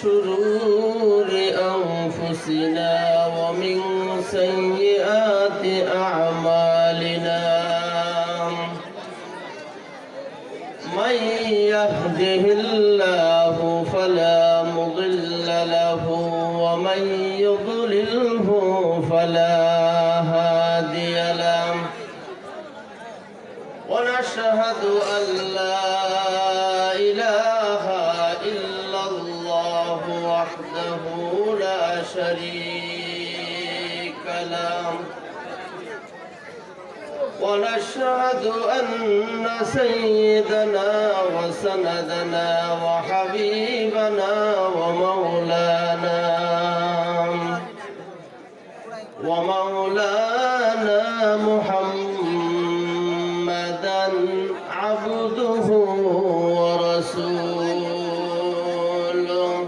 شرور أنفسنا ومن سيئات أعمالنا من يهده الله فلا مضل له ومن يضلله فلا هادي له ونشهد أن لا إله إلا الله وحده لا شريك له ونشهد أن سيدنا وسندنا وحبيبنا ومولانا محمدا عبده ورسوله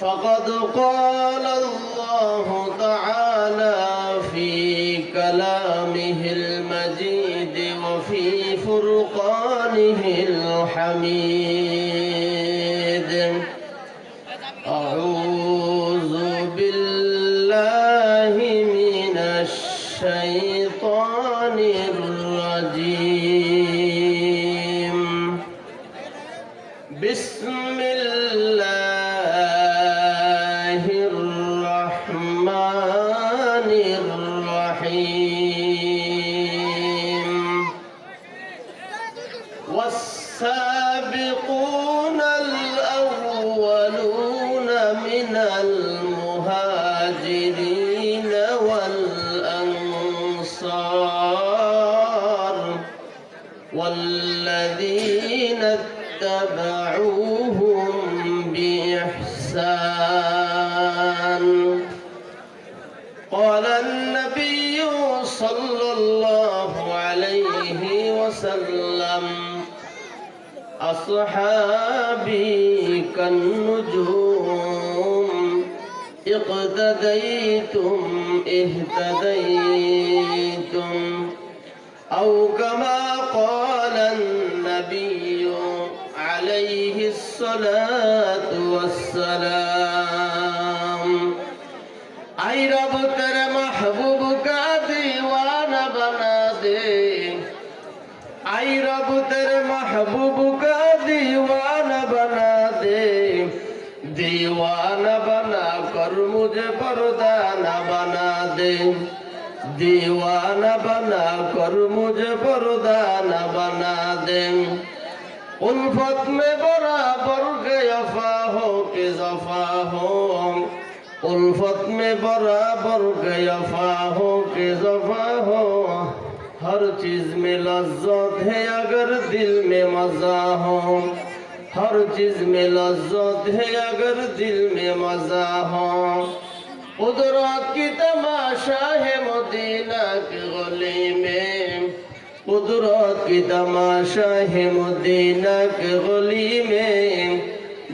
فقد قال الله تعالى في كلامه المجيد وفي فرقانه الحميد أعوذ بالله من الشيطان الرجيم بسم الله الرحمن الرحيم والسابقون الأولون من المهاجرين والأنصار والذين اتبعوهم بإحسان قال النبي صلى الله عليه وسلم أصحابي كالنجوم اقتديتم اهتديتم أو كما قال النبي عليه الصلاة والسلام आई रब तेरे महबूब का दीवाना बना दे आई रब तेरे महबूब का दीवाना बना दे दीवाना बना कर मुझे परदाना बना दे दीवाना बना कर मुझे परदाना बना दे उल्फत में बराबर के वफा हो के जफा हो उल्फत में बराबर के वफा हो के जफा हो हर चीज में लज्जत है अगर दिल में मजा हो हर चीज में लज्जत है अगर दिल में मजा हो कुदरत की तमाशा है मदीना की गली में कुदरत की तमाशा है मदीना की गली में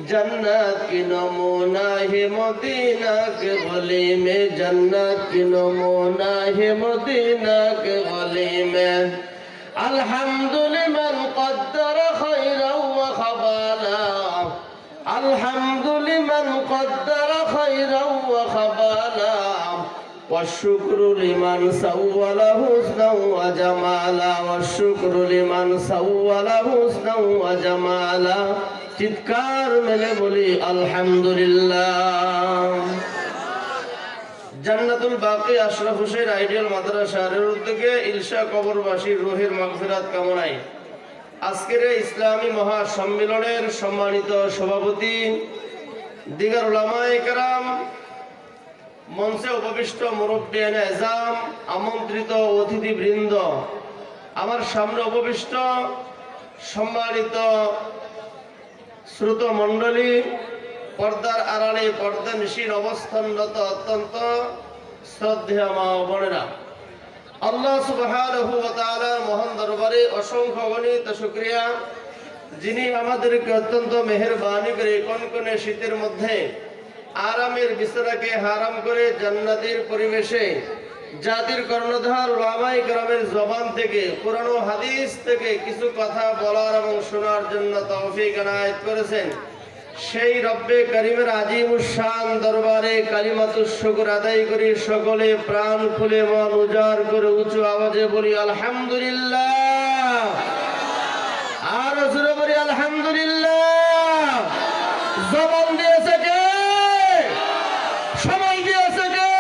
जन्नत की नमूना है मदीना के गली में जन्नत की नमूना है मदीना के गली में अल्हम्दुलिल्लाह क़द्दर खैरा व खबाला अल्हम्दुलिल्लाह क़द्दर खैरा व खबाला والشكر لمن سول حسنا وجمالا والشكر لمن سول حسنا وجمالا চিৎকার মেলে বলি আলহামদুলিল্লাহ জান্নাতুল বাকি আশরাফ হোসেন আইডিয়াল মাদ্রাসার উদ্যোগে ইলশা কবরবাসীর রুহের মাগফিরাত কামনায় আজকের ইসলামী মহাসম্মেলনের সম্মানিত সভাপতি দিগার উলামায়ে কেরাম মঞ্চে উপবিষ্ট মুরব্বিয়ানে আযম আমন্ত্রিত অতিথিবৃন্দ আমার সামনে উপবিষ্ট সম্মানিত শ্রোত মণ্ডলী পর্দার আড়ালে পর্দা নিশীন অবস্থানরত অত্যন্ত শ্রদ্ধেয় মা ও বোনেরা আল্লাহ সুবহানাহু ওয়া তাআলার মহান দরবারে অসংখ্য গণিত শুকরিয়া যিনি আমাদেরকে অত্যন্ত মেহেরবানি করে কনকনে শীতের মধ্যে আরামের বিছানাকে হারাম করে জান্নাতের পরিবেশে জাতির কর্ণধার উলামায়ে কেরামের জবান থেকে কোরআন ও হাদিস থেকে কিছু কথা বলার এবং শোনার জন্য তৌফিক এনায়েত করেছেন। সেই রব্বে করিমের আজিমুশ শান দরবারে কালিমাতুশ শুকর আদায় করি, সকলে প্রাণ খুলে মন উজাড় করে উঁচু আওয়াজে বলি আলহামদুলিল্লাহ। আর জোরে বলি আলহামদুলিল্লাহ। জবান দিয়েছে কে? সময় দিয়েছে কে?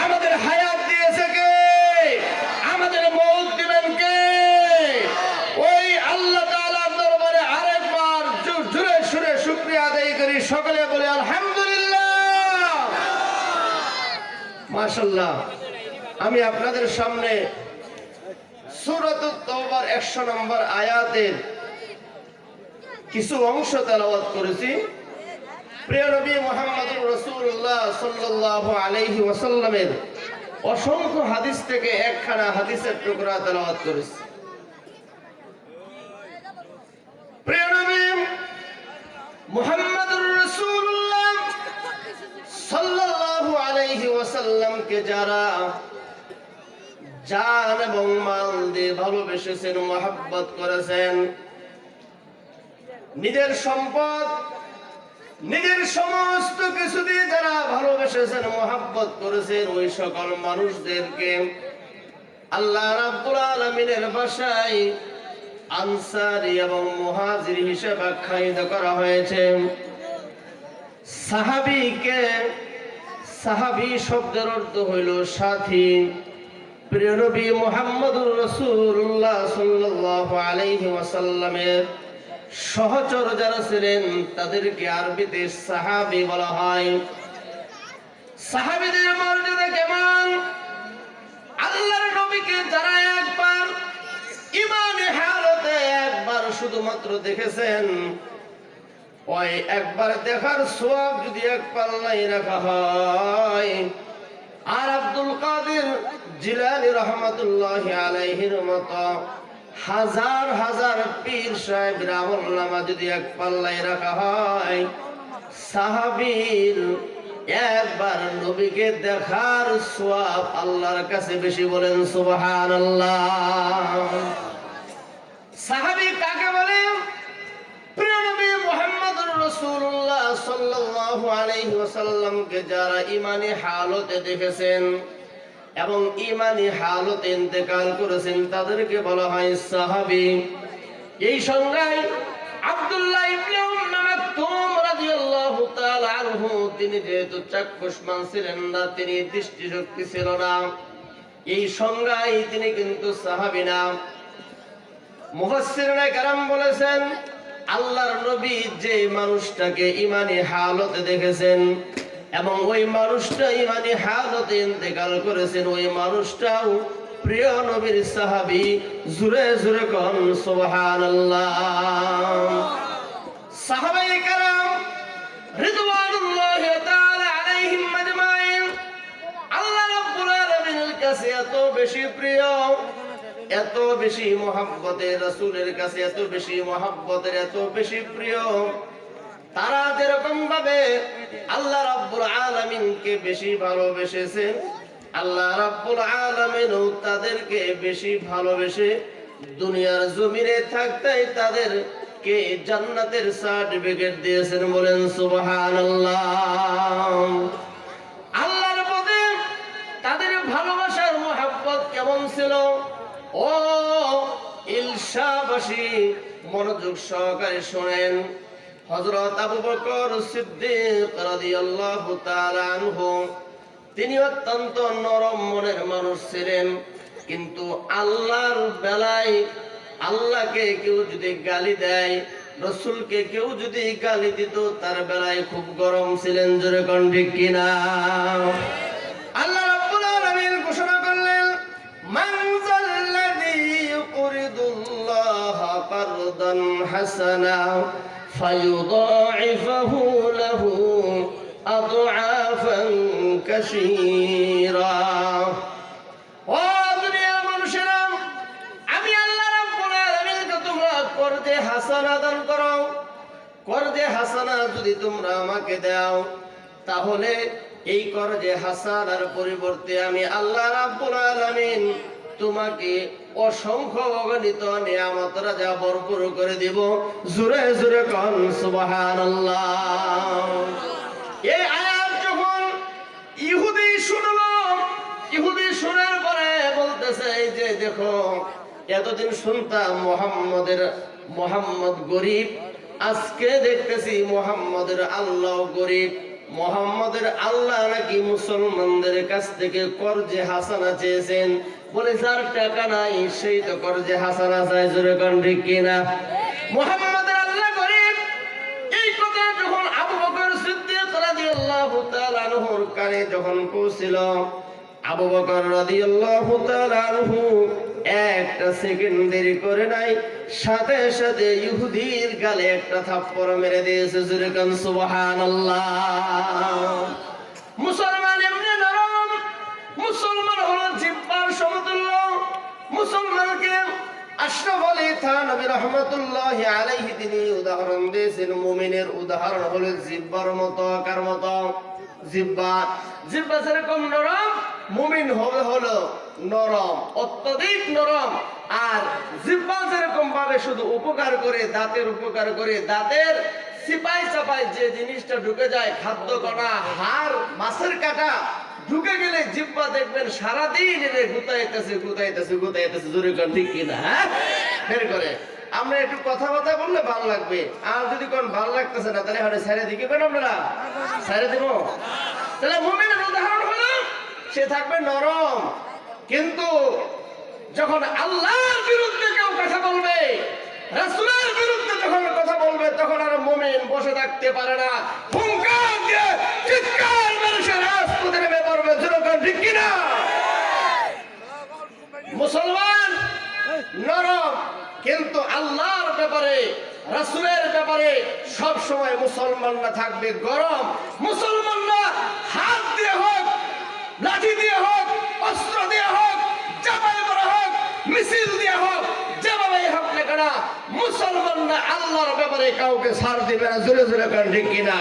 আমাদের হায়াত দিয়েছে কে? আমাদের মৌত দিবেন কে? ওই আল্লাহ তাআলার দরবারে আরেকবার জোরে সুরে শুকরিয়া আদায় করি, সকলে বলে আলহামদুলিল্লাহ। মাশাআল্লাহ। আমি আপনাদের সামনে সূরাতুত তাওবার 100 নম্বর আয়াতের কিছু অংশ তেলাওয়াত করেছি। প্রিয় নবী মুহাম্মদুর রাসূলুল্লাহ সাল্লাল্লাহু আলাইহি ওয়াসাল্লামের অসংখ্য হাদিস থেকে একখানা হাদিসের টুকরা তেলাওয়াত করেছি। প্রিয় নবী মুহাম্মদুর রাসূলুল্লাহ সাল্লাল্লাহু আলাইহি ওয়াসাল্লামকে যারা জান এবং মাল দিয়ে ভালোবেসেছেন, মহব্বত করেছেন, নিজের সম্পদ নিজের সমস্ত কিছু দিয়ে যারা ভালোবেসেছেন, মহব্বত করেছেন, ওই সকল মানুষদেরকে আল্লাহ রাব্বুল আলামিনের ভাষায় আনসারী এবং মুহাজির হিসেবে আখ্যায়িত করা হয়েছে। সাহাবীকে, সাহাবী শব্দের অর্থ হইল সাথী। প্রিয় নবী মুহাম্মদুর রাসূলুল্লাহ সাল্লাল্লাহু আলাইহি ওয়াসাল্লামের সহচর যারা ছিলেন তাদেরকে আরবিতে সাহাবী বলা হয়। সাহাবীদের মর্যাদা কেমন? আল্লাহর নবীকে যারা একবার ঈমানে হালতে একবার শুধুমাত্র দেখেছেন, ওই একবার দেখার সওয়াব যদি এক পাল্লায় রাখা হয়, আর আব্দুল কাদের জিলানী রাহমাতুল্লাহি আলাইহির মতো হাজার হাজার পীর সাহেবের আমলনামা যদি এক পাল্লায় রাখা হয়, সাহাবীর একবার নবীকে দেখার সওয়াব আল্লাহর কাছে বেশি। বলেন সুবহানাল্লাহ। সাহাবী কাকে বলে? প্রিয় নবী মুহাম্মদুর রাসূলুল্লাহ সাল্লাল্লাহু আলাইহি ওয়াসাল্লামকে যারা ঈমানি হালতে দেখেছেন এবং ঈমানি হালতে ইন্তেকাল করেছেন তাদেরকে বলা হয় সাহাবী। এই সংজ্ঞায় আব্দুল্লাহ ইবনে মাকতুম রাদিয়াল্লাহু তাআলা আনহু, তিনি যেহেতু চাক্ষুষ্মান ছিলেন না, তিনি দৃষ্টিশক্তি ছিল না, এই সংজ্ঞায় তিনি কিন্তু সাহাবী না। মুফাসসিরিনে কেরাম বলেছেন, আল্লাহর নবী যে মানুষটাকে ঈমানি হালতে দেখেছেন এবং ওই মানুষটা ঈমানি হালতে ইন্তেকাল করেছেন, ওই মানুষটাও প্রিয় নবীর সাহাবী। জোরে জোরে কোন সুবহানাল্লাহ। সাহাবায়ে কেরাম রিদওয়ানুল্লাহি তাআলা আলাইহিম আজমাইন আল্লাহ রাব্বুল আলামিনের কাছে এত বেশি প্রিয়, এত বেশি মহব্বতের, রাসূলের কাছে এত বেশি মহব্বতের, এত বেশি প্রিয়। তারা যেরকম ভাবে আল্লাহ রাব্বুল আলামিনকে বেশি ভালোবেসেছেন, আল্লাহ রাব্বুল আলামিনও তাদেরকে বেশি ভালোবেসে দুনিয়ার জমিনে থাকতেই তাদেরকে জান্নাতের সার্টিফিকেট দিয়েছেন। বলেন সুবহানাল্লাহ। আল্লাহর প্রতি তাদের ভালোবাসার মহব্বত কেমন ছিল? ও ইলশাবাসী মনোযোগ সহকারে শুনেন। হযরত আবু বকর সিদ্দিক রাদিয়াল্লাহু তাআলা আনহু, তিনি অত্যন্ত নরম মনের মানুষ ছিলেন, কিন্তু আল্লাহর বেলায় আল্লাহকে কেউ যদি গালি দেয়, রাসূলকে কেউ যদি গালি দিত, তার বেলায় খুব গরম ছিলেন। জোরে কোন ঠিক কিনা? আল্লাহ রাব্বুল আলামিন ঘোষণা করলেন, মান যাল্লাযী ইউকরিদুল্লাহা কারদান হাসানা ফায়ুদাইফাহু লাহু আদআফান কাসীরা। ও দুনিয়ার মানুষেরা, আমি আল্লাহ রাব্বুল আলামিনকে তোমরা করজে হাসানা দান করো। করজে হাসানা যদি তোমরা আমাকে দাও, তাহলে এই করজে হাসানার পরিবর্তে আমি আল্লাহ রাব্বুল আলামিন তোমাকে অসংখ্য অগণিত নিয়ামত রাজা ভরপুর করে দিব। জোরে জোরে কোন সুবহানাল্লাহ। এই আয়াত যখন ইহুদি শুনলো, ইহুদি শোনার পরে বলতেছে এই যে দেখো, এতদিন শুনতাম মোহাম্মদ গরিব, আজকে দেখতেছি মোহাম্মদের আল্লাহ গরিব। মোহাম্মদের আল্লাহ নাকি মুসলমানদের কাছ থেকে করজে হাসানা চেয়েছেন। বলে যার টাকা নাই সেই তো করজে হাসানা চায়। জোরে কোন ঠিক কিনা? মোহাম্মদের আল্লাহ গরিব, এই কথা যখন আবু বকর সিদ্দিক রাদিয়াল্লাহু তাআলা আনহুর কানে যখন পৌঁছিল, আবু বকর রাদিয়াল্লাহু তাআলা আনহু একটা সেকেন্ড দেরি করে নাই, সাথে সাথে ইহুদির গালে একটা থাপ্পড় মেরে দিয়েছে। জোরে কোন সুবহানাল্লাহ। মুসলমান এমনি নরম, মুসলমান হলো জিহ্বার সমতুল্য। মুসলমানকে আশরাফ আলী থানভী রাহমাতুল্লাহি আলাইহি তিনি উদাহরণ দিয়েছেন, মুমিনের উদাহরণ হলো জিহ্বার মতো। কার মতো? জিহ্বা। জিহ্বা যেরকম নরম, মুমিন হবে হলো নরম, অত্যধিক নরম। আর জিহ্বা যেরকম ভাবে শুধু উপকার করে, দাঁতের উপকার করে, দাঁতের চিপাই চাপাই যে জিনিসটা ঢুকে যায়, খাদ্য কণা, হাড়, মাছের কাটা ঢুকে গেলে জিহ্বা দেখবেন সারাদিন এনে গুতাইতেছে গুতাইতেছে গুতাইতেছে। জোরে কোন ঠিক কিনা? হ্যাঁ, বের করে। আমরা একটু কথাবার্তা বললে ভালো লাগবে, আর যদি কোন ভালো লাগতেছে না তাহলে হয়তো ছেড়ে দিকে কেন আপনারা ছেড়ে দিব। তাহলে মুমিনের উদাহরণ হলো সে থাকবে নরম, কিন্তু যখন আল্লাহর বিরুদ্ধে কেউ কথা বলবে, রাসূলের বিরুদ্ধে যখন কথা বলবে, তখন আর মুমিন বসে থাকতে পারে না, হুঙ্কার দিয়ে চিৎকার মানুষের রাজপথে নেমে পড়বে। যেরকম ঠিক কিনা? মুসলমান নরম, কিন্তু আল্লাহর ব্যাপারে, রাসূলের ব্যাপারে সব সময় মুসলমানরা থাকবে গরম। মুসলমানরা হাত দিয়ে হোক, লাঠি দিয়ে হোক, অস্ত্র দিয়ে হোক, চাপাই করা হোক, মিছিল দিয়ে হোক, যেভাবে হোক না কেন, মুসলমানরা আল্লাহর ব্যাপারে কাউকে ছাড় দিবে না। জোরে জোরে কোন ঠিক কিনা?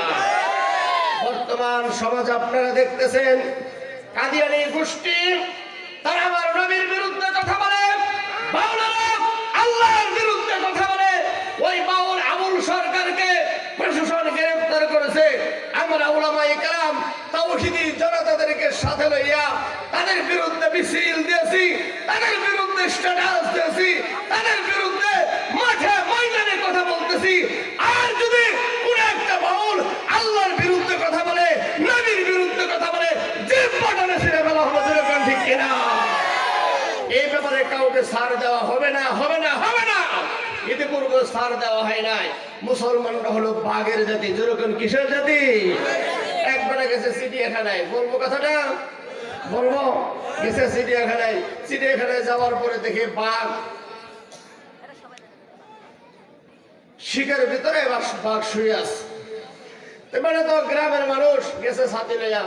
বর্তমান সমাজ আপনারা দেখতেছেন, কাদিয়ানী গোষ্ঠী তারা আমার নবীর বিরুদ্ধে কথা বলে, বাউলারা আল্লাহর বিরুদ্ধে কথা বলে। ওই বাউল আবুল সরকারকে প্রশাসন গ্রেফতার করেছে। আমরা উলামায়ে কেরাম তাওহীদি জনতাদেরকে সাথে লইয়া তাদের বিরুদ্ধে মিছিল দিয়েছি, তাদের বিরুদ্ধে স্ট্যাটাস দিয়েছি, তাদের বিরুদ্ধে মাঠে ময়দানে কথা বলতেছি। আর যদি কোন একটা বাউল আল্লাহর বিরুদ্ধে কথা বলে, নবীর বিরুদ্ধে কথা বলে, জিহ্বা টেনে ছিঁড়ে ফেলা হবে। যেরকম ঠিক কিনা? এই ব্যাপারে কাউকে ছাড় দেওয়া হবে না, হবে না, হবে না। ইতিপূর্বে ছাড় দেওয়া হয় নাই। মুসলমানরা হলো বাঘের জাতি। যেরকম কিসের জাতি? একবারে গেছে চিড়িয়াখানায়, বলবো কথাটা, বলবো, গেছে চিড়িয়াখানায়। চিড়িয়াখানায় যাওয়ার পরে দেখে বাঘ, শিকার ভিতরে বাঘ শুয়ে আছে। মানে তো গ্রামের মানুষ গেছে ছাতি লইয়া,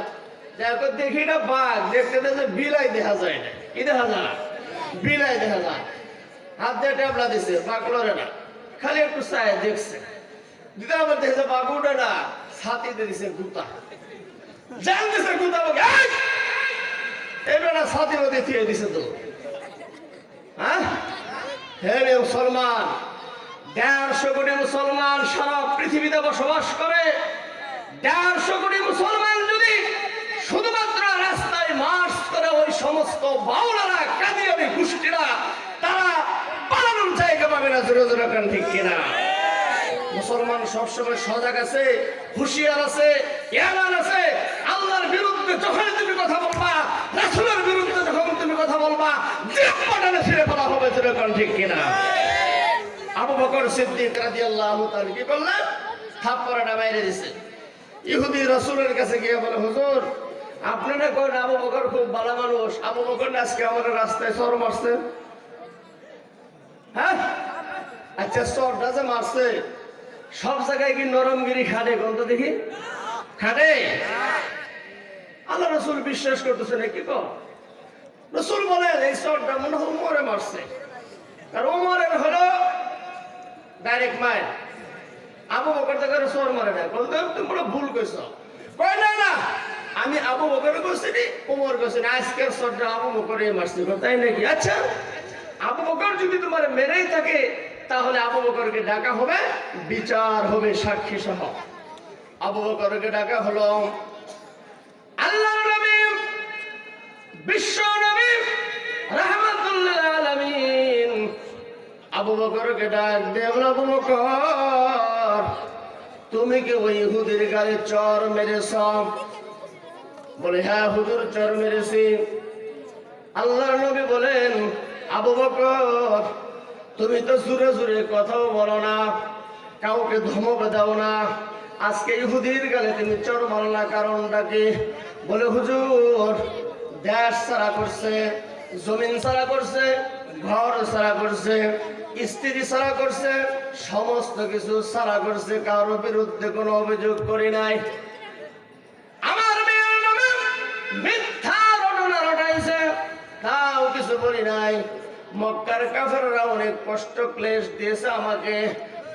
দেখো দেখি না বাঘ, দেখতে দেখতে বিলাই দেখা যায় না। কি দেখা যায়? বিলাই দেখা যায়। হাত দিয়ে ট্যাবলা দিছে, বাঘ লড়ে না, খালি একটু চায় দেখছে। দিদা আবার দেখছে বাঘ উঠে না, ছাতিতে দিছে গুতা, জান দিছে গুতা। এবার ছাতি মধ্যে থিয়ে দিছে তো। হ্যাঁ, হে মুসলমান, 150 কোটি মুসলমান সারা পৃথিবীতে বসবাস করে। 150 কোটি মুসলমান যদি শুধুমাত্র রাস্তায় মার্চ করে, ওই সমস্ত বাউলারা, কাদিয়ানী গোষ্ঠীরা তারা পালানোর জায়গা পাবে না। জোরে জোরে কান ঠিক কিনা? মুসলমান সবসময় সজাগ আছে, হুঁশিয়ার আছে, এলান আছে। আল্লাহর বিরুদ্ধে যখন তুমি কথা বলবা, রাসূলের বিরুদ্ধে যখন তুমি কথা বলবা, জিহ্বা টেনে ছিঁড়ে ফেলা হবে। জোরে কান ঠিক কিনা? আবু বকর সিদ্দিক রাদিয়াল্লাহু তাআলা কি করলেন? থাপ্পড়টা মেরে দিয়েছে। ইহুদি রাসূলের কাছে গিয়ে বলে, হুজুর আপনারা কোন আবু বকর খুব ভালো মানুষ, আবু বকর আজকে আমাদের রাস্তায় চর মারছে। হ্যাঁ, আচ্ছা চরটা যে মারছে সব জায়গায় কি নরমগিরি খাটে? কোন তো দেখি খাটে? আল্লাহ রাসূল বিশ্বাস করতেছে না কি? রাসূল বলেন এই চরটা মনে হয় উমরে মারছে। আর উমরের হলো ডাইরেক্ট মার, আবু বকর থেকে চর মারে না। বলতে তুমি বড় ভুল কইছো। কয় না না, আমি আবু বকর গোসেনি ওমর গোসেনি আজকের সরটা আবু বকরে মারছি তাই নাকি? আচ্ছা আবু বকর যদি তোমার মেরেই থাকে তাহলে আবু বকরকে ডাকা হবে, বিচার হবে সাক্ষী সহ। আবু বকরকে ডাকা হলো। আল্লাহর নবী বিশ্ব নবী রাহমাতুল্লিল আলামিন আবু বকরকে ডাক দিয়ে বলল, আবু বকর তুমি কি ওই ইহুদির গালে চর মেরেছ? বলে হ্যাঁ হুজুর চর মেরেছি। আল্লাহর নবী বলেন, আবু বকর তুমি তো জোরে জোরে কথাও বলো না, কাউকে ধমক দাও না, আজকে ইহুদির গালে তুমি চর মারলা কারণটা কি? বলে হুজুর দেশ ছাড়া করছে, জমিন ছাড়া করছে, ঘর ছাড়া করছে, স্ত্রী ছাড়া করছে, সমস্ত কিছু ছাড়া করছে, কারোর বিরুদ্ধে কোনো অভিযোগ করি নাই। আমার মেয়ের নামে মিথ্যা রটনা রটাইছে, তাও কিছু বলি নাই। মক্কার কাফেররা অনেক কষ্ট ক্লেশ দিয়েছে আমাকে,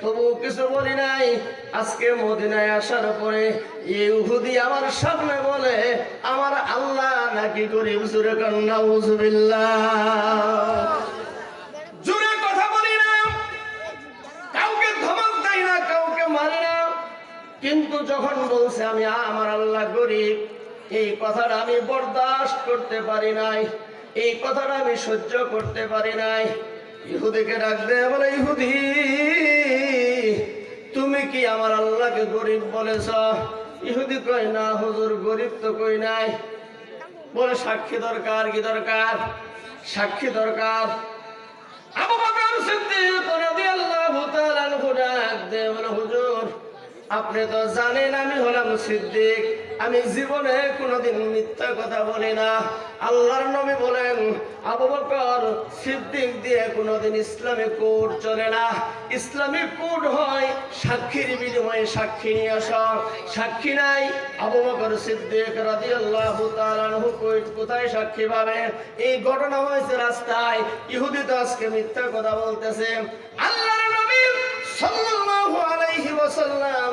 তবু কিছু বলি নাই। আজকে মদিনায় আসার পরে ইহুদি আমার সামনে বলে আমার আল্লাহ নাকি গরিব। জোরে কান নাউজুবিল্লাহ। জোরে কথা বলি না, কাউকে ধমক দেই না, কাউকে মারি না, কিন্তু যখন বলছে আমি আমার আল্লাহ গরিব, এই কথাটা আমি বরদাস্ত করতে পারি নাই, এই কথাটা আমি সহ্য করতে পারি নাই। ইহুদিকে ডাক দেয় বলে, ইহুদি তুমি কি আমার আল্লাহকে গরিব বলেছ? ইহুদি কয় না হুজুর গরিব তো কই নাই। বলে সাক্ষী দরকার। কি দরকার? সাক্ষী দরকার। আবু বকর সিদ্দিক রাদিয়াল্লাহু তাআলা আনহু ডাক দেয় বলে, হুজুর আপনি তো জানেন আমি হলাম সিদ্দিক, আমি জীবনে কোনোদিন মিথ্যা কথা বলি না। আল্লাহর নবী বলেন, আবু বকর সিদ্দিক দিয়ে কোনোদিন ইসলামিক কোড চলে না। ইসলামিক কোড হয় সাক্ষীর বিনিময়ে সাক্ষী নিয়ে আসা। সাক্ষী নাই, আবু বকর সিদ্দিক রাদিয়াল্লাহু তাআলা আনহু কোথায় সাক্ষী পাবে? এই ঘটনা হয়েছে রাস্তায়। ইহুদি তো আজকে মিথ্যা কথা বলতেছে। আল্লাহর নবী সাল্লাল্লাহু আলাইহি ওয়াসাল্লাম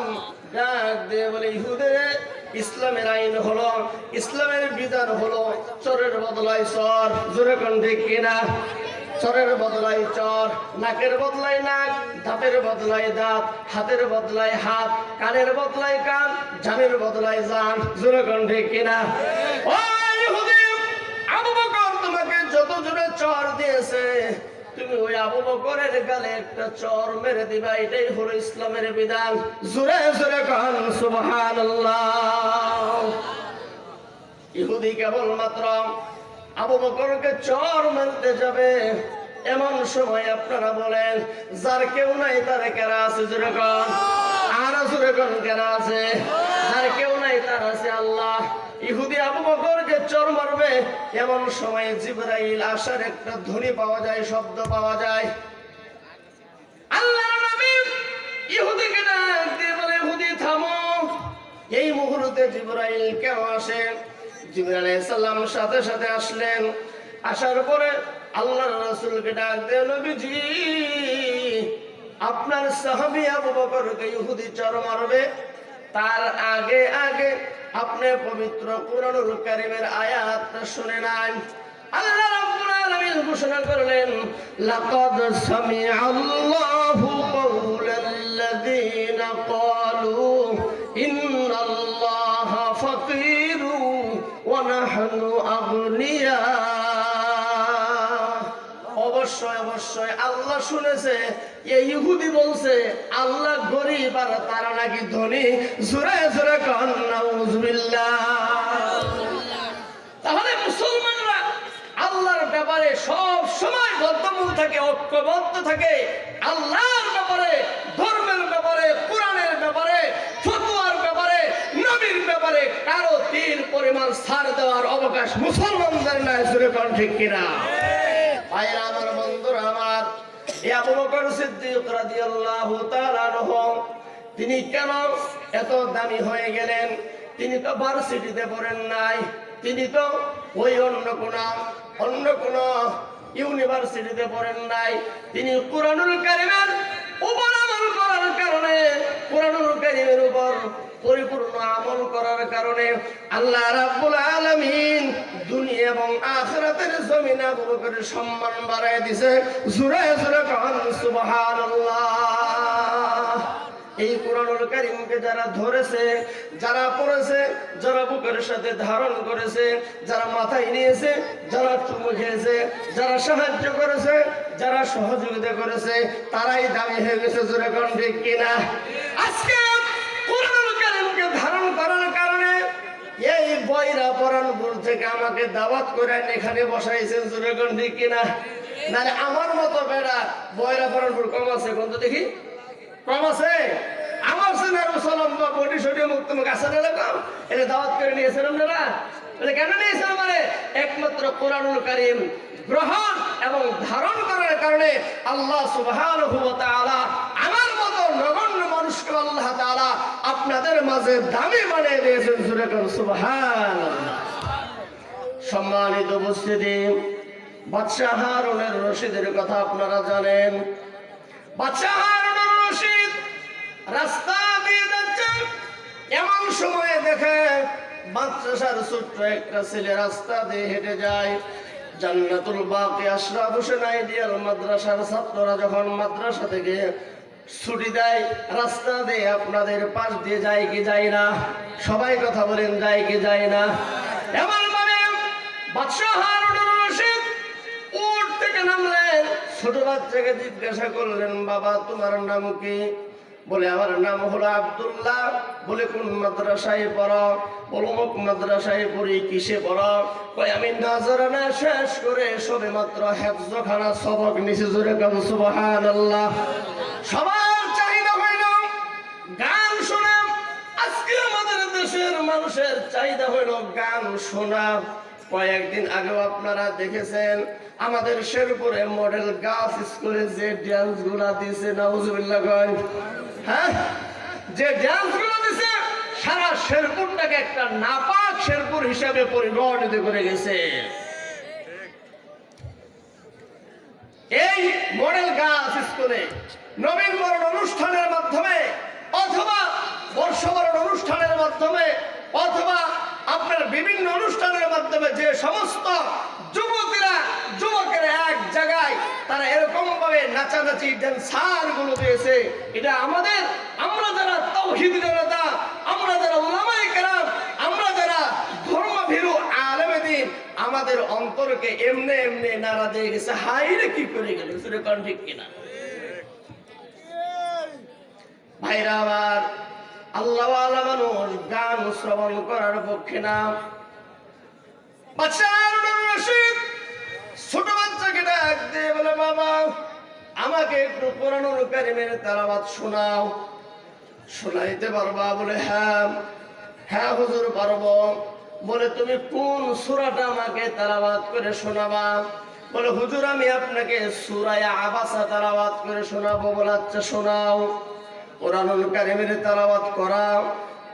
ডাক দিয়ে বলে, ইহুদিরা ইসলামের আইন হলো, ইসলামের বিধান হলো চরের বদলায় চর। জোরে কোন ঠিক কিনা? চরের বদলায় চর, নাকের বদলায় নাক, দাঁতের বদলায় দাঁত, হাতের বদলায় হাত, কানের বদলায় কান, জানের বদলায় জান। জোরে কোন ঠিক কিনা? ও ইহুদি, আবু বকর তোমাকে যত জোরে চর দিয়েছে তুমি ওই আবু বকরের গালে একটা চর মেরে দিবা, এটাই হলো ইসলামের বিধান। জোরে জোরে কান সুবহানাল্লাহ। ইহুদি কেবলমাত্র আবু বকরকে চর মারতে যাবে, এমন সময় আপনারা বলেন যার কেউ নাই তার কেরা আছে? জোরে কান। আর জোরে কান কেরা আছে? যার কেউ নাই তার আছে আল্লাহ। ইহুদি আবু বকরকে চর মারবে, এমন সময় জিবরাইল আসার একটা ধ্বনি পাওয়া যায়, শব্দ পাওয়া যায়। আল্লাহর নবী ইহুদিকে ডাক দিয়ে বলে, ইহুদি থামো। এই মুহূর্তে জিবরাইল কেন আসে? জিবরাইল আলাইহিস সালাম সাথে সাথে আসলেন। আসার পরে আল্লাহর রাসূলকে ডাক দিয়ে, নবীজি আপনার সাহাবী আবু বকরকে ইহুদি চর মারবে, তার আগে আগে আপনি পবিত্র কুরআনুল কারীমের আয়াতটা শুনে নেন। আল্লাহ রাব্বুল আলামিন ঘোষণা করলেন, লাকাদ সামিআল্লাহু কাওলাল্লাযীনা ক্বালু ইন্নাল্লাহা ফাকীরু ওয়া নাহনু আগনিয়া। অবশ্যই অবশ্যই আল্লাহ শুনেছে এই ইহুদি বলছে আল্লাহ গরিব আর তারা নাকি ধনী। জোরে জোরে কান নাউজুবিল্লাহ। তাহলে মুসলমানরা আল্লাহর ব্যাপারে সব সময় বদ্ধমূল থাকে, ঐক্যবদ্ধ থাকে। আল্লাহর ব্যাপারে, ধর্মের ব্যাপারে, কোরআনের ব্যাপারে, ফতোয়ার ব্যাপারে, নবীর ব্যাপারে কারো তিল পরিমাণ ছাড় দেওয়ার অবকাশ মুসলমানদের নাই। জোরে কান ঠিক কিনা? ভাইরা আমার, বন্ধুরা আমার, এই আবু বকর সিদ্দিক রাদিয়াল্লাহু তাআলা আনহু তিনি কেন এত দামি হয়ে গেলেন? তিনি তো ভার্সিটিতে পড়েন নাই, তিনি তো ওই অন্য কোন ইউনিভার্সিটিতে পড়েন নাই। তিনি কুরআনুল কারীমের উপর আমল করার কারণে, কুরআনুল কারীমের উপর পরিপূর্ণ আমল করার কারণে আল্লাহ রাব্বুল আলামিন দুনিয়া এবং আখিরাতের জমিনে আবু বকরের সম্মান বাড়ায় দিয়েছে। জোরে জোরে কান সুবহানাল্লাহ। এই কোরআনুল কারীমকে যারা ধরেছে, যারা পড়েছে, যারা বুকের সাথে ধারণ করেছে, যারা মাথায় নিয়েছে, যারা চুমু খেয়েছে, যারা সাহায্য করেছে, যারা সহযোগিতা করেছে, তারাই দামি হয়ে গেছে। জোরে কোন ঠিক কিনা? আজকে কোরআনুল কারীমকে ধারণ করার কারণে এই বয়রা পরানপুর থেকে আমাকে দাওয়াত করে এখানে বসাইছেন। জোরে কোন ঠিক কিনা? নারে আমার মতো বেড়া বয়রা পরানপুর কম আছে কোন তো দেখি? কম আছে? আমার সিনারু সলম্বা বডি শরীর মুক্ত মুখ আসার এরকম এটা দাওয়াত করে নিয়েছেন আপনারা? এটা কেন নিয়েছেন? মানে একমাত্র কোরআনুল কারীম গ্রহণ এবং ধারণ করার কারণে আল্লাহ সুবহানাহু ওয়া তাআলা আমার মতো নগণ্য মানুষকে আল্লাহ তাআলা আপনাদের মাঝে দামি বানিয়ে দিয়েছেন। জোরে বলুন সুবহানাল্লাহ। সম্মানিত উপস্থিতি, বাদশাহ হারুনুর রশিদের কথা আপনারা জানেন। বাদশাহ হারুনুর রশিদ রাস্তা দিয়ে যাচ্ছে, এমন সময়ে দেখে মাদ্রাসার ছোট্ট একটা ছেলে রাস্তা দিয়ে হেঁটে যায়। জান্নাতুল বাকি আশরাফ হোসেন আইডিয়াল মাদ্রাসার ছাত্ররা যখন মাদ্রাসা থেকে ছুটি দেয়, রাস্তা দিয়ে আপনাদের পাশ দিয়ে যায় কি যায় না? সবাই কথা বলেন, যায় কি যায় না? এমন ভাবে বাদশাহ হারুনুর রশিদ উট থেকে নামলেন, ছোট বাচ্চাকে জিজ্ঞাসা করলেন, বাবা তোমার নাম কি? বলে আমার নাম হলো আব্দুল্লাহ। বলে কোন মাদ্রাসায় পড়ো? বলো অমুক মাদ্রাসায় পড়ি। কিসে পড়ো? কই আমি নাজরানা শেষ করে সবে মাত্র হেফজখানা সবক নিচে। জোরে কাম সুবহানাল্লাহ। সবার চাহিদা হইল গান শোনা। আজকে আমাদের দেশের মানুষের চাহিদা হইল গান শোনা। কয়েকদিন আগেও আপনারা দেখেছেন আমাদের শেরপুরে মডেল গার্লস স্কুলে যে ড্যান্স গুলা দিয়েছে, নাউজুবিল্লাহ কয়, হ্যাঁ, যে ড্যান্স গুলো দিছে সারা শেরপুরটাকে একটা নাপাক শেরপুর হিসাবে পরিগণিত করে গেছে। এই মডেল গার্লস স্কুলে নবীন বরণ অনুষ্ঠানের মাধ্যমে অথবা বর্ষবরণ অনুষ্ঠানের মাধ্যমে অথবা আপনার বিভিন্ন অনুষ্ঠানের মাধ্যমে যে সমস্ত যুবকেরা এক জায়গায় তারা এরকম ভাবে নাচানাচি ড্যান্সার গুলো দিয়েছে, এটা আমরা যারা তাওহীদ জনতা, আমরা যারা উলামায়ে কেরাম, আমরা যারা ধর্মভীরু আলেমে দ্বীন, আমাদের অন্তরকে এমনি এমনি নাড়া দিয়ে গেছে। হাইরে কি করে গেল? সেটা কোন ঠিক কিনা? ভাইরা আমার, আল্লাহ ওয়ালা মানুষ গান শ্রবণ করার পক্ষে না। বাদশাহ হারুনুর রশিদ ছোট বাচ্চাকে ডাক দিয়ে বলে, বাবা আমাকে একটু কোরআনুল কারীমের তেলাওয়াত শোনাও। শোনাইতে পারবা? বলে হ্যাঁ। হ্যাঁ হুজুর পারবো। বলে তুমি কোন সূরাটা আমাকে তেলাওয়াত করে শোনাবা? বলে হুজুর আমি আপনাকে সূরা আবাসা তেলাওয়াত করে শোনাবো। বলে আচ্ছা শোনাও। কোরআনুল কারীমের তেলাওয়াত করা,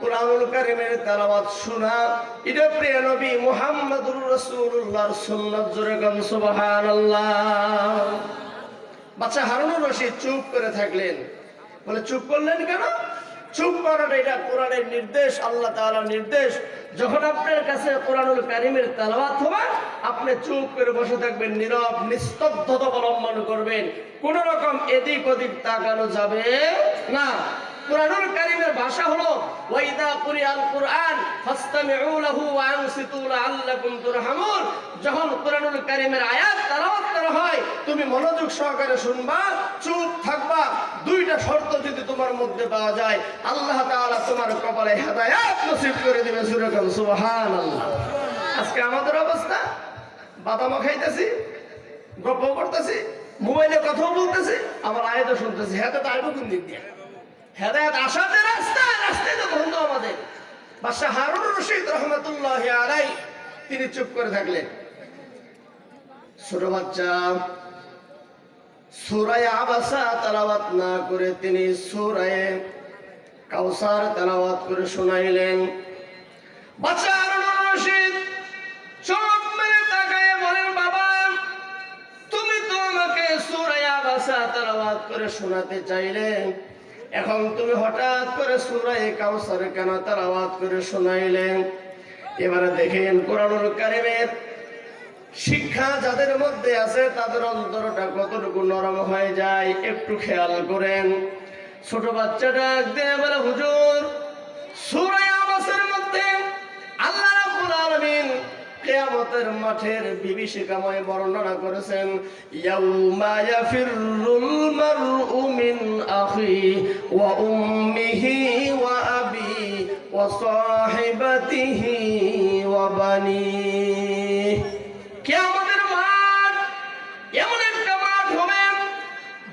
কোরআনুল কারীমের তেলাওয়াত শোনা, এটা প্রিয় নবী মুহাম্মদুর রাসূলুল্লাহর সুন্নাত। জোরে গান সুবহানাল্লাহ। বাদশাহ হারুনুর রশিদ চুপ করে থাকলেন। বলে চুপ করলেন কেন? চুপ করাটা এটা কোরআনের নির্দেশ, আল্লাহ তাআলার নির্দেশ। যখন আপনার কাছে কোরআনুল কারীমের তেলাওয়াত হবে, আপনি চুপ করে বসে থাকবেন, নীরব নিস্তব্ধতা অবলম্বন করবেন, কোন রকম এদিক ওদিক তাকানো যাবে না। কোরআনুল কারীমের ভাষা হলো ওয়াইদা কুরিআল কুরআন ফাসতামিউ লাহু ওয়া আনসিতু লাআল্লাকুম তুরহামুন। যখন কোরআনুল কারীমের আয়াত তেলাওয়াত করা হয়, তুমি মনোযোগ সহকারে শুনবা, চুপ থাকবা। দুইটা শর্ত যদি তোমার মধ্যে পাওয়া যায়, আল্লাহ তাআলা তোমার কপালে হেদায়েত নসিব করে দিবেন। সূরা সুবহানাল্লাহ। আজকে আমাদের অবস্থা, বাদামও খাইতেছি, গপ্প করতেছি, মোবাইলে কথাও বলতেছি, আমার আয়াতও শুনতেছি। হেদায়েত আইবো কোন দিক দিয়ে? হেদায়েত আসার যে রাস্তায় তো বন্ধ আমাদের। বাদশাহ হারুনুর রশিদ রাহমাতুল্লাহি আলাইহি তিনি চুপ করে থাকলেন। ছোট বাচ্চা সূরা আবাসা তেলাওয়াত না করে তিনি সূরা কাউসার তেলাওয়াত করে শোনাইলেন। বাদশাহ হারুনুর রশিদ চোখ মেরে তাকায় বলেন, বাবা তুমি তো আমাকে সূরা আবাসা তেলাওয়াত করে শোনাতে চাইলে, এখন তুমি হঠাৎ করে সূরা কাউসার কেন তেলাওয়াত করে শোনাইলেন? এবারে দেখেন কোরআনুল কারীমের শিক্ষা যাদের মধ্যে আছে তাদের অন্তরটা কতটুকু নরম হয়ে যায় একটু খেয়াল করেন। ছোট বাচ্চাটা একদিন বলে, হুজুর সূরা আবাসের মধ্যে আল্লাহ রাব্বুল আলামিন কিয়ামতের মাঠের বিভীষিকাময় বর্ণনা করেছেন, ইয়াউমা ইয়াফিরুল মারউ মিন আখি ওয়া উম্মিহি ওয়া আবি ওয়া সাহিবাতিহি ওয়া বানিহি। কিয়ামতের মাঠ এমন একটা মাঠ হবে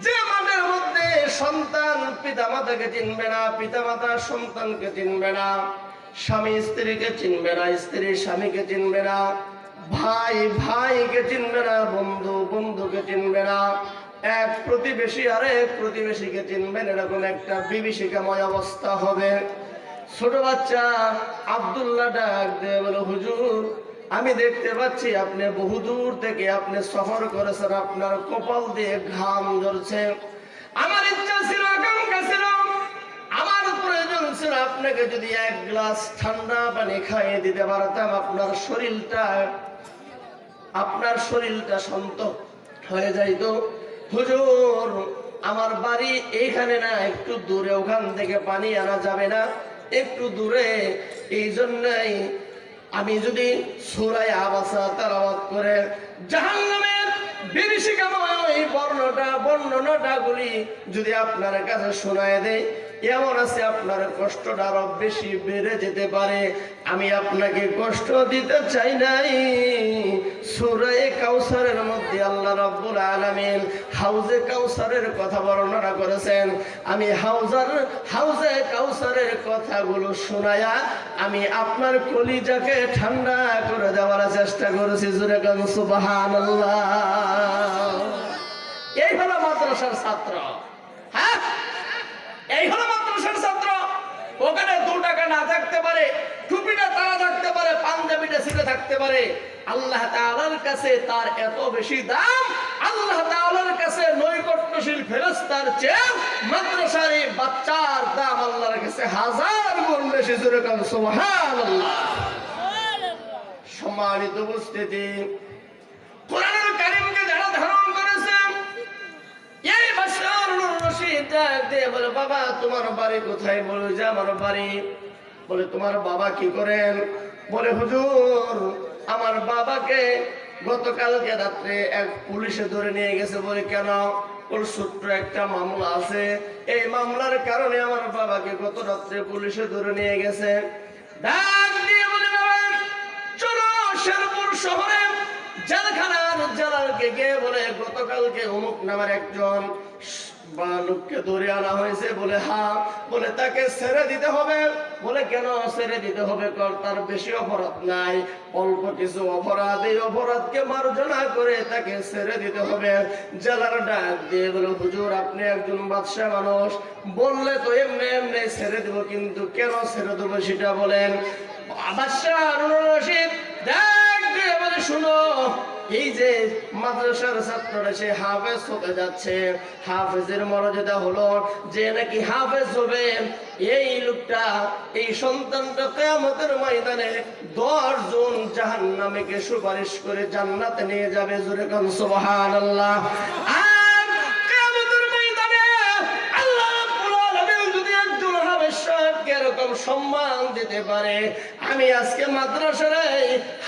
যে মাঠের মধ্যে সন্তান পিতামাতাকে চিনবে না, পিতামাতা সন্তানকে চিনবে না, স্বামী স্ত্রীকে চিনবে না, স্ত্রী স্বামীকে চিনবে না, ভাই ভাইকে চিনবে না, বন্ধু বন্ধুকে চিনবে না, এক প্রতিবেশী আরেক প্রতিবেশীকে চিনবেন, এরকম একটা বিভীষিকাময় অবস্থা হবে। ছোট বাচ্চা আব্দুল্লাহ ডাক দিয়ে বলে, হুজুর আমি দেখতে পাচ্ছি আপনি বহুদূর থেকে আপনি সফর করেছেন, আপনার কপাল দিয়ে ঘাম ঝরছে। আমার ইচ্ছা ছিল, আকাঙ্ক্ষা ছিল, আমার প্রয়োজন ছিল আপনাকে যদি এক গ্লাস ঠান্ডা পানি খাইয়ে দিতে পারতাম, আপনার শরীরটা শান্ত হয়ে যাইত। হুজুর আমার বাড়ি এইখানে না, একটু দূরে, ওখান থেকে পানি আনা যাবে না, একটু দূরে। এই জন্যই আমি যদি সূরা আবাসা তেলাওয়াত করে জাহান্নামের বিভীষিকাময় এই বর্ণনাটাগুলি যদি আপনার কাছে শোনায় দেয়, এমন আছে আপনার কষ্টটা আরো বেশি বেড়ে যেতে পারে। আমি আপনাকে কষ্ট দিতে চাই নাই। সূরা কাউসারের মধ্যে আল্লাহ রাব্বুল আলামিন হাউজে কাউসারের কথা বর্ণনা করেছেন। আমি হাউজে কাউসারের কথাগুলো শোনায়া আমি আপনার কলিজাকে ঠান্ডা করে দেওয়ার চেষ্টা করেছি। জোরে কান সুবহানাল্লাহ। এই হলো মাদ্রাসার ছাত্র। হ্যাঁ, এই হলো মাদ্রাসার ছাত্র। ওখানে 2 টাকা না থাকতে পারে, টুপিটা তারা থাকতে পারে, পাঞ্জাবিটা ছিঁড়ে থাকতে পারে, আল্লাহ তাআলার কাছে তার এত বেশি দাম। আল্লাহ তাআলার কাছে নৈকট্যশীল ফেরেশতার চেয়ে মাদ্রাসার এই বাচ্চার দাম আল্লাহর কাছে 1000 গুণ বেশি। জোরে কান সুবহানাল্লাহ। সম্মানিত উপস্থিতি, কোরআনুল কারীমকে যারা ধারণ করেছে, এই বাশারুর রশিদ দিয়ে বলে, বাবা তোমার বাড়ি কোথায়? বলে যে আমার বাড়ি। বলে তোমার বাবা কি করেন? বলে হুজুর আমার বাবাকে গতকালকে রাত্রে এক পুলিশে ধরে নিয়ে গেছে। বলে কেন? ওর ছোট্ট একটা মামলা আছে, এই মামলার কারণে আমার বাবাকে গত রাত্রে পুলিশে ধরে নিয়ে গেছে। ডাক দিয়ে বলে, বাবা চলো শেরপুর শহরে জেলখানার জেলারকে গিয়ে বলে গতকালকে অমুক নামের একজন লোককে ধরে আনা হয়েছে। বলে হ্যাঁ। বলে তাকে ছেড়ে দিতে হবে। বলে কেন ছেড়ে দিতে হবে? তার বেশি অপরাধ নাই, অল্প কিছু অপরাধ, এই অপরাধকে মার্জনা করে তাকে ছেড়ে দিতে হবে। জেলার ডাক দিয়ে বলে, হুজুর আপনি একজন বাদশাহ মানুষ, বললে তো এমনি এমনি ছেড়ে দেবো, কিন্তু কেন ছেড়ে দেবো সেটা বলেন। বাদশাহ হারুনুর রশিদ ডাক দিয়ে বলে, শুনো, এই যে মাদ্রাসার ছাত্ররা সে হাফেজ হতে যাচ্ছে, হাফেজের মর্যাদা হলো যে নাকি হাফেজ হবে এই লোকটা, এই সন্তানটা কিয়ামতের ময়দানে 10 জন জাহান্নামীকে সুপারিশ করে জান্নাতে নিয়ে যাবে। জোরে কান সুবহানাল্লাহ। আর কিয়ামতের ময়দানে আল্লাহ রাব্বুল আলামিন যদি একজন হাফেজকে এরকম সম্মান দিতে পারে, আমি আজকে মাদ্রাসার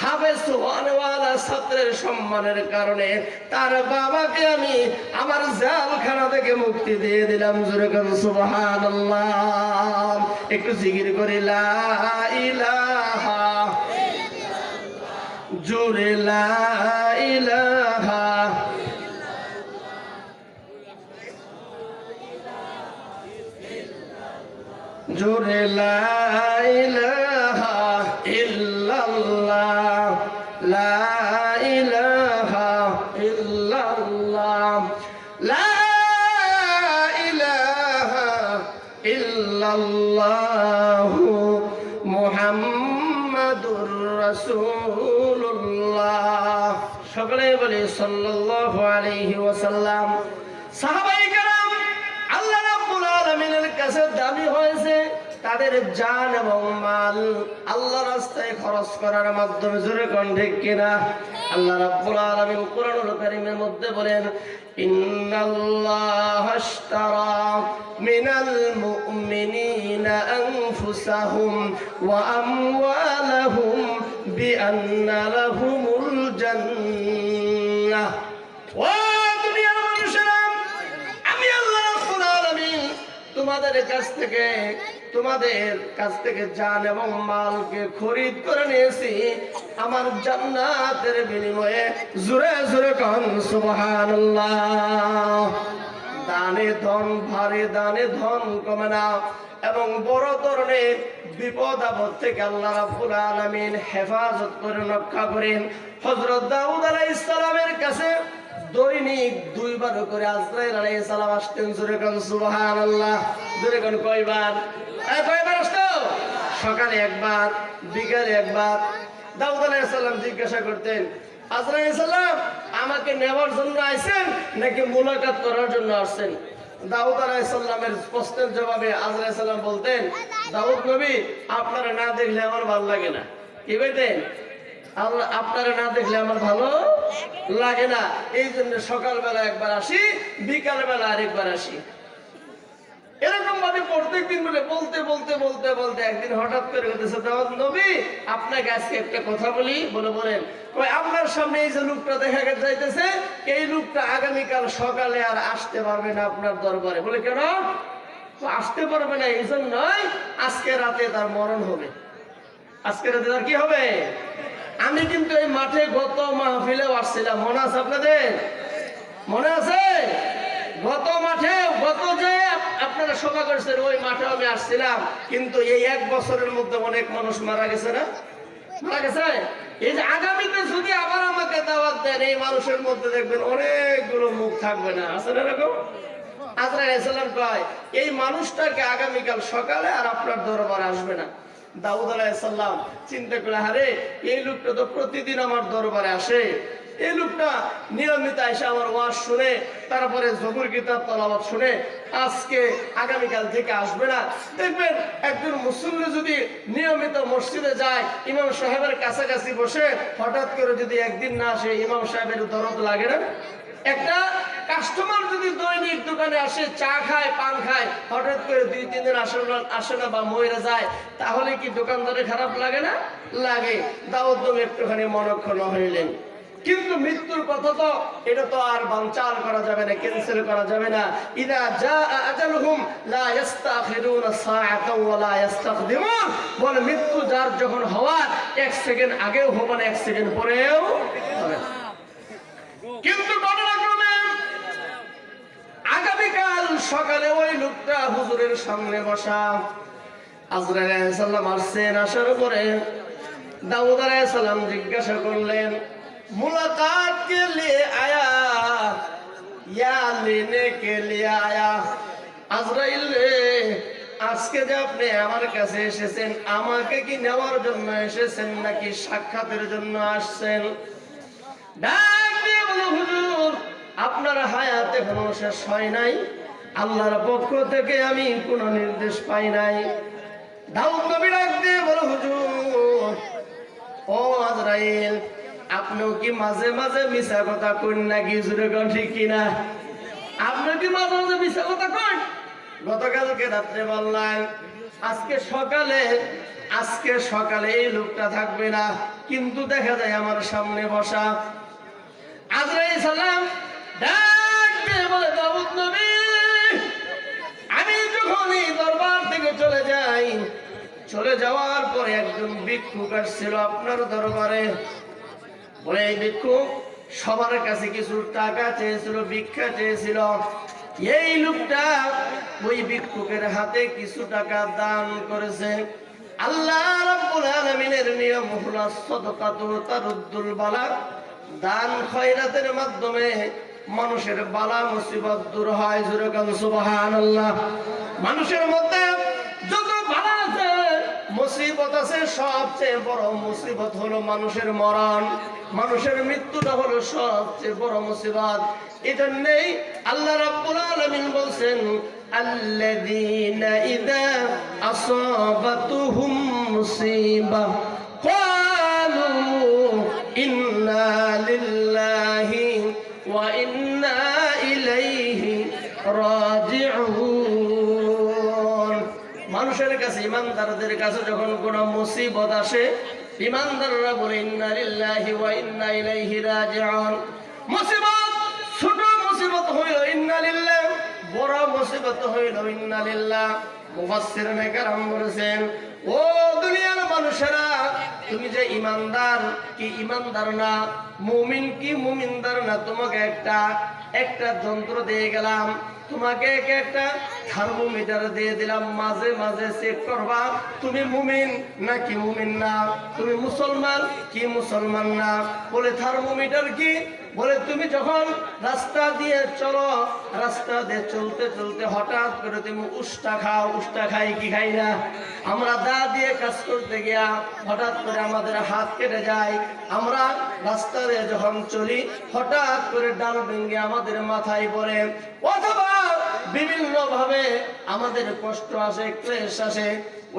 হাফেজ হওয়ালা ছাত্রের সম্মানের কারণে তার বাবাকে আমি আমার জেলখানা থেকে মুক্তি দিয়ে দিলাম। জোরে কান সুবহানাল্লাহ। একটু জিকির করি লা ইলাহা ইল্লাল্লাহ, জোরে লা ইলাহা ইল্লাল্লাহ, জোরে লা ইলাহা ইল্লাল্লাহ, লা ইলাহা ইল্লাল্লাহ, লা ইলাহা ইল্লাল্লাহ, মুহাম্মাদুর রাসূলুল্লাহ। সকলে বলি সাল্লাল্লাহু আলাইহি ওয়াসাল্লাম। সাহাবায়ে কেরাম আল্লাহ রাব্বুল আলামিনের কাছে কাছে দামি হয়েছে তাদের জান এবং মাল আল্লাহ রাস্তায় খরচ করার মাধ্যমে। জোরে কোন ঠিক কিনা? আল্লাহ রাব্বুল আলামিন কোরআনুল কারীমের মধ্যে বলেন, ইন্নাল্লাহা আশতারা মিনাল মুমিনিনা আনফুসাহুম ওয়া আমওয়ালাহুম বিআন্না লাহুমুল জান্নাহ। ও দুনিয়ার মানুষেরা, আমি আল্লাহ রাব্বুল আলামিন তোমাদের কাছ থেকে জান এবং মালকে খরিদ করে নিয়েছি আমার জান্নাতের বিনিময়ে। জোরে জোরে কোন সুবহানাল্লাহ। দানে ধন ভারে, দানে ধন কমে না, এবং বড় ধরনের বিপদ আপদ থেকে আল্লাহ রাব্বুল আলামিন হেফাজত করে রক্ষা করেন। হযরত দাউদ আলাইহিস সালামের কাছে দৈনিক 2 বার করে আজরাইল আলাইহিস সালাম আসতেন। জোরে কোন সুবহানাল্লাহ। জোরে কোন কয়বার? কয়বার আসতো? সকালে একবার, বিকালে একবার। দাউদ আলাইহিস সালাম জিজ্ঞাসা করতেন, আজরাইল সালাম আমাকে নেওয়ার জন্য আইছেন নাকি মুলাকাত করার জন্য আসছেন? দাউদ আলাইহিস সালামের প্রশ্নের জবাবে আজরাইল সালাম বলতেন, দাউদ নবী, আপনারা না দেখলে আমার ভালো লাগে না। কি বলতেন? আপনারা না দেখলে আমার ভালো লাগে না, এই জন্য সকালবেলা একবার আসি, বিকাল বেলা আরেকবার আসি। এরকম ভাবে প্রত্যেকদিন বলতে একদিন হঠাৎ করে বলতেছে, দাউদ নবী, আপনাকে আজকে একটা কথা বলি। বলেন। আপনার সামনে এই যে লোকটা দেখা যাইতেছে, এই লোকটা আগামীকাল সকালে আর আসতে পারবে না আপনার দরবারে। বলে কেন? আসতে পারবে না এই জন্যই আজকে রাতে তার মরণ হবে। আজকে রাতে তার কি হবে? আমি কিন্তু এই মাঠে গত মাহফিলেও আসছিলাম, মনে আছে আপনাদের? মনে আছে? গত যে আপনারা সভা করছেন ওই মাঠে আমি আসছিলাম, কিন্তু এই 1 বছরের মধ্যে অনেক মানুষ মারা গেছে না? মারা গেছে। এই যে আগামীতে যদি আবার আমাকে দাওয়াত দেন, এই মানুষের মধ্যে দেখবেন অনেকগুলো মুখ থাকবে না। আছে না এরকম? আজরাইল আলাইহিস সালাম কয়, এই মানুষটাকে আগামীকাল সকালে আর আপনার দরবারে আসবে না। দাউদ আলাইহিস সালাম চিন্তা করে, আরে এই লোকটা তো প্রতিদিন আমার দরবারে আসে, এই লোকটা নিয়মিত এসে আমার ওয়াজ শুনে, তারপরে জবুর কিতাব তেলাওয়াত শুনে, আজকে আগামীকাল থেকে আসবে না। দেখবেন একজন মুসল্লি যদি নিয়মিত মসজিদে যায়, ইমাম সাহেবের কাছাকাছি বসে, হঠাৎ করে যদি একদিন না আসে, ইমাম সাহেবের দরদ লাগে না? একটা কাস্টমার যদি দৈনিক দোকানে আসে, চা খায়, পান খায়, হঠাৎ করে 2-3 দিন আসে না বা মরে যায়, তাহলে কি দোকানদারে খারাপ লাগে না? লাগে। দাউদ নবী একটুখানি মনক্ষণ হইলেন। কিন্তু মৃত্যুর কথা তো এটা তো আর বানচাল করা যাবে না, ক্যান্সেল করা যাবে না। ইদা জাআ আজালুহুম লা ইস্তাখিরুনা সাআতাও ওয়া লা ইস্তাকদিমুন। বলে মৃত্যু যার যখন হওয়ার 1 সেকেন্ড আগেও হবে না, 1 সেকেন্ড পরেও হবে না। কিন্তু ঘটনাক্রমে আগামীকাল সকালে ওই লোকটা হুজুরের সামনে বসা। আজরাইল আলাইহিস সালাম আসছেন। আসার পরে দাউদ আলাইহিস সালাম জিজ্ঞাসা করলেন, मुलाकात के लिए आया या लेने के लिए आया? আজরাইল রে, আজকে যে আপনি আমার কাছে এসেছেন, আমাকে কি নেওয়ার জন্য এসেছেন নাকি সাক্ষাতের জন্য আসছেন? ডাক দিয়ে বলে, হুজুর, আপনার হায়াত এখনো শেষ হয় নাই, আল্লাহর পক্ষ থেকে আমি কোনো নির্দেশ পাই নাই। দাউদ নবী ডাক দিয়ে বলে, হুজুর, ও আজরাইল, আপনিও কি মাঝে মাঝে মিছা কথা কন নাকি? জোরে কোন ঠিক কিনা? আপনি কি মাঝে মাঝে মিছা কথা কন? গতকালকে রাত্রে বললেন আজকে সকালে এই লোকটা থাকবে না, কিন্তু দেখা যায় আমার সামনে বসা। আজরাইল সালাম ডাক দিয়ে বলে, দাউদ নবী, আমি যখন এই দরবার থেকে চলে যাওয়ার পরে একজন ভিক্ষুক আসছিল আপনার দরবারে। বলে এই ভিক্ষুক সবার কাছে কিছু টাকা চেয়েছিল, ভিক্ষা চেয়েছিল। এই লোকটা ওই ভিক্ষুকের হাতে কিছু টাকা দান করেছে। আল্লাহ রাব্বুল আলামিনের নিয়ম হলো সাদাকাতু তারুদ্দুল বালা। দান খয়রাতের মাধ্যমে মানুষের বালা মুসিবত দূর হয়। জোরে কোন সুবহানাল্লাহ। মানুষের মধ্যে যত বালা আছে, মুসিবত আছে, সবচেয়ে বড় মুসিবত হলো মানুষের মরণ। মানুষের মৃত্যুটা হলো সবচেয়ে বড় মুসিবত। এজন্যই আল্লাহ রাব্বুল আলামিন বলছেন আল্লাযীনা ইযা আসাবাতুহুম মুসিবাহ ক্বালু ইন্না লিল্লাহি ওয়া ইন্না ইলাইহি রাজিউন। মানুষের কাছে, ইমানদারদের কাছে যখন কোনো মুসিবত আসে, ইমানদাররা বলে ইন্না লিল্লাহি ওয়া ইন্না ইলাইহি রাজিউন। মুসিবত ছোট মুসিবত হইল ইন্না লিল্লাহ, বড় মুসিবত হইল ইন্না লিল্লাহ। মুফাসসিরিনে কেরাম বলেছেন, ও দুনিয়ার মানুষেরা, তুমি যে ইমানদার কি ইমানদার না, মুমিন কি মুমিনদার না, তোমাকে একটা যন্ত্র দিয়ে গেলাম, তোমাকে একটা থার্মোমিটার দিয়ে দিলাম, মাঝে মাঝে চেক করবা তুমি মুমিন নাকি মুমিন না, তুমি মুসলমান কি মুসলমান না। বলে থার্মোমিটার কি? বলে তুমি যখন রাস্তা দিয়ে চলো, রাস্তা দিয়ে চলতে চলতে হঠাৎ করে তুমি উষ্টা খাও, উষ্টা খাই কি খাই না? আমরা দা দিয়ে কাজ করতে গিয়া হঠাৎ করে আমাদের হাত কেটে যায়, আমরা রাস্তা দিয়ে যখন চলি হঠাৎ করে ডাল ভেঙে আমাদের মাথায় পড়ে, অথবা বিভিন্ন ভাবে আমাদের কষ্ট আসে, ক্লেশ আসে।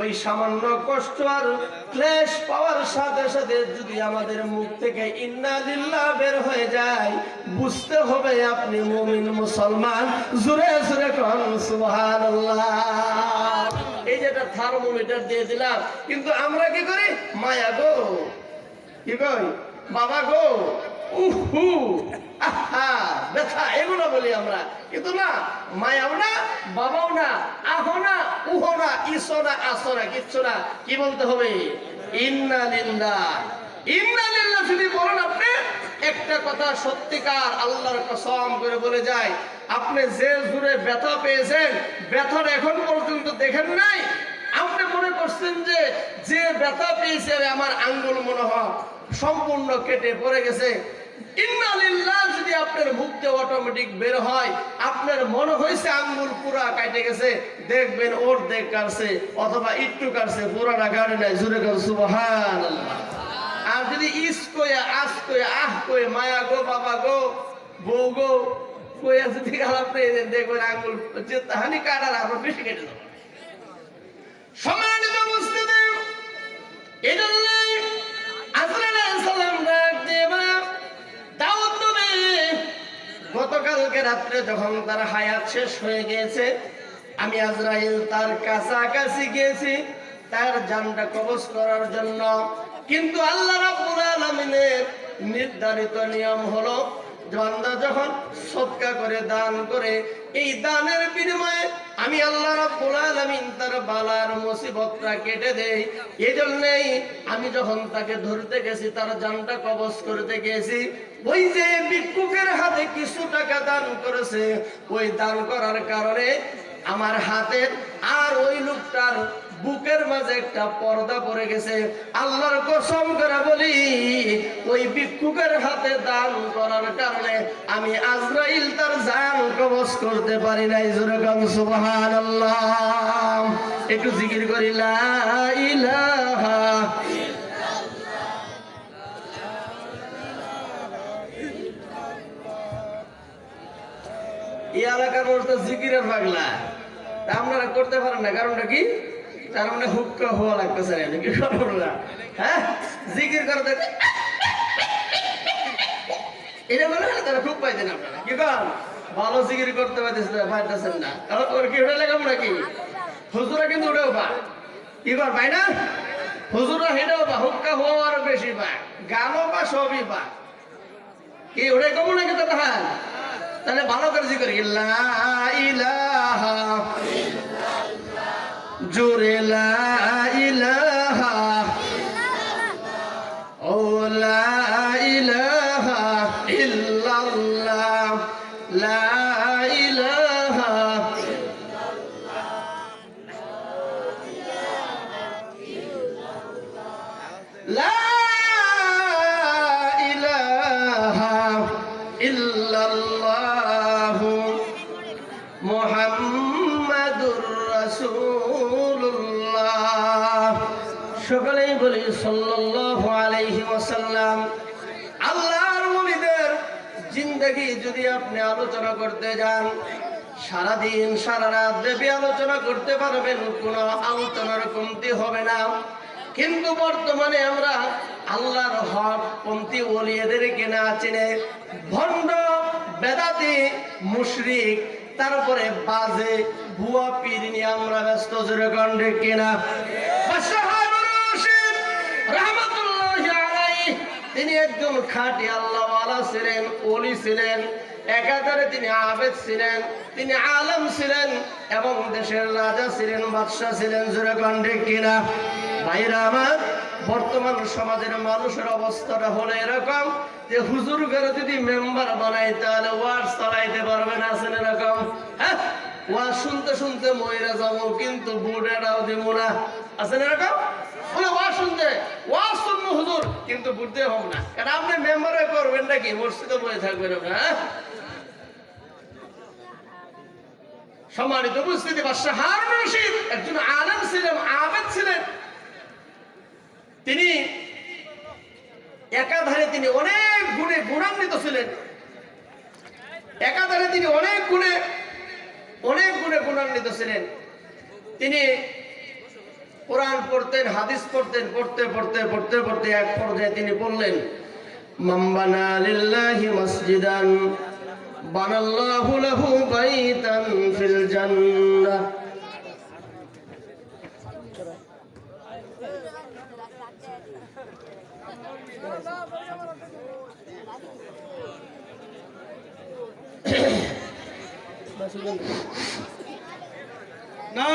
ওই সামান্য কষ্ট আর ক্লেশ পাওয়ার সাথে সাথে যদি আমাদের মুখ থেকে ইন্না লিল্লাহ বের হয়ে যায়, বুঝতে হবে আপনি মুমিন মুসলমান। জোরে জোরে কোন সুবহানাল্লাহ। এই যে একটা থার্মোমিটার দিয়ে দিলাম, কিন্তু আমরা কি করি? মায়া গো, কি কই? বাবা গো, উহু, আহা, ব্যথা, এগুলো বলি আমরা। কিন্তু না, মায়াও না, বাবাও না, আহো না, উহো না, ইসো না, আসো না, কিচ্ছু না। কি বলতে হবে? ইন্না লিল্লাহ। ইন্না লিল্লাহ যদি বলেন আপনি, একটা কথা সত্যিকার আল্লাহর কসম করে বলে যায়, আপনি যে জোরে ব্যথা পেয়েছেন, ব্যথাটা এখন পর্যন্ত দেখেন নাই। আপনি মনে করছেন যে ব্যথা পেয়েছে আমার আঙ্গুল মনে হয় সম্পূর্ণ কেটে পড়ে গেছে। ইন্না লিল্লাহ যদি আপনার মুখ দিয়ে অটোমেটিক বের হয়, আপনার মনে হয়েছে আঙ্গুল পুরা কেটে গেছে, দেখবেন অর্ধেক কাটছে অথবা একটু কাটছে, পুরাটা কাটে নাই। জোরে কার সুবহানাল্লাহ। আর যদি ইস কইয়া, আস কইয়া, আহ কইয়া, মায়া গো, বাবা গো, বউ গো কইয়া যদি আপনি দেখবেন আঙ্গুল যে তাহানি কাটার আরো বেশি কেটে যাবে। সম্মানিত মুসলিম, এই জন্যই আজরাইল আলাইহিস সালাম ডাক দিয়ে দাউদ নবী গতকালকে রাত্রে যখন তার হায়াত শেষ হয়ে গিয়েছে, আমি আজরাইল তার কাছাকাছি গিয়েছি তার জানটা কবজ করার জন্য। কিন্তু আল্লাহ রাব্বুল আলামিনের নির্ধারিত নিয়ম হলো, বান্দা যখন সদকা করে, দান করে, এই দানের বিনিময়ে আমি আল্লাহ রাব্বুল আলামিন তার বালার মুসিবতটা কেটে দেই। এজন্যই আমি যখন তাকে ধরতে গেছি, তার জানটা কবজ করতে গেছি, ওই যে ভিক্ষুকের হাতে কিছু টাকা দান করেছে, ওই দান করার কারণে আমার হাতের আর ওই লোকটার বুকের মাঝে একটা পর্দা পড়ে গেছে। আল্লাহর কসম করে বলি, ওই ভিক্ষুকের হাতে দান করার কারণে আমি আজরাইল তার জান কবজ করতে পারি নাই। জোরে কাম সুবহানাল্লাহ। একটু জিকির করি লা ইলাহা এই এলাকার মানুষ তো জিকিরের পাগলা, আপনারা করতে পারেন না, কারণটা কি? তার মানে হুক্কা হওয়া লাগতেছে না, কি করবো না? হ্যাঁ, জিকির করতে এটা বলে তারা খুব পাইতেন আপনারা, কি কর ভালো জিকির করতে পারতেছেন না, কারণ ওর কি ওটা লাগাম নাকি? হুজুরা কিন্তু ওটাও পা, কি কর পাই না? হুজুরা হেঁটেও পা, হুক্কা হওয়া আরো বেশি পা, গানও পা, সবই পা। কি ওটাই কমো নাকি তো? হ্যাঁ, তাহলে ভালো করে জিকির করি লা ইলাহা জোরে লা ইলাহা ও লা ইলাহা ইল্লাল্লাহ লা ইলাহা লা ইলাহা ইল্লাল্লাহ মুহাম্মাদুর রাসূলুল্লাহ। সকলেই বলি সাল্লাল্লাহু আলাইহি ওয়াসাল্লাম। আল্লাহর ওলিদের জিন্দগি যদি আপনি আলোচনা করতে যান, সারাদিন সারা রাত ব্যাপী আলোচনা করতে পারবেন, কোনো আলোচনার কমতি হবে না। কিন্তু বর্তমানে আমরা আল্লাহর হক পন্থী ওলিয়াদেরকে না চিনে ভণ্ড, বেদাতি, মুশরিক, তারপরে বাজে ভুয়া পীর নিয়ে আমরা ব্যস্ত। জোরে কোন ঠিক কিনা? তিনি একজন খাঁটি আল্লাহওয়ালা ছিলেন, ওলি ছিলেন, একাধারে তিনি আবেদ ছিলেন, তিনি আলেম ছিলেন এবং দেশের রাজা ছিলেন, বাদশাহ ছিলেন। জোরে কোন ঠিক কিনা? ভাইরা আমার, বর্তমান সমাজের মানুষের অবস্থাটা হলো এরকম যে হুজুর করে যদি মেম্বার বানাই তাহলে ওয়ার্ড চালাইতে পারবে না। আছেন এরকম? হ্যাঁ, ওয়াজ শুনতে শুনতে মহিলা যাবো কিন্তু বুড়েরাও দিব না। আছেন এরকম? বলে ওয়াজ শুনতে, ওয়াজ শুনবো হুজুর কিন্তু বুঝতে হোক না, কারণ আপনি মেম্বারে করবেন নাকি মসজিদে বসে থাকবেন? হ্যাঁ, সম্মানিত উপস্থিতি, বাদশাহ হারুন রশিদ একজন আলেম ছিলেন, আবেদ ছিলেন। তিনি একাধারে তিনি অনেক গুণে গুণান্বিত ছিলেন, একাধারে তিনি অনেক গুণে গুণান্বিত ছিলেন। তিনি কোরআন পড়তেন, হাদিস পড়তেন, পড়তে পড়তে পড়তে পড়তে এক পর্যায়ে তিনি বললেন, মান বানা লিল্লাহি মসজিদান বানাল্লাহু লাহু বাইতান ফিল জান্নাহ। না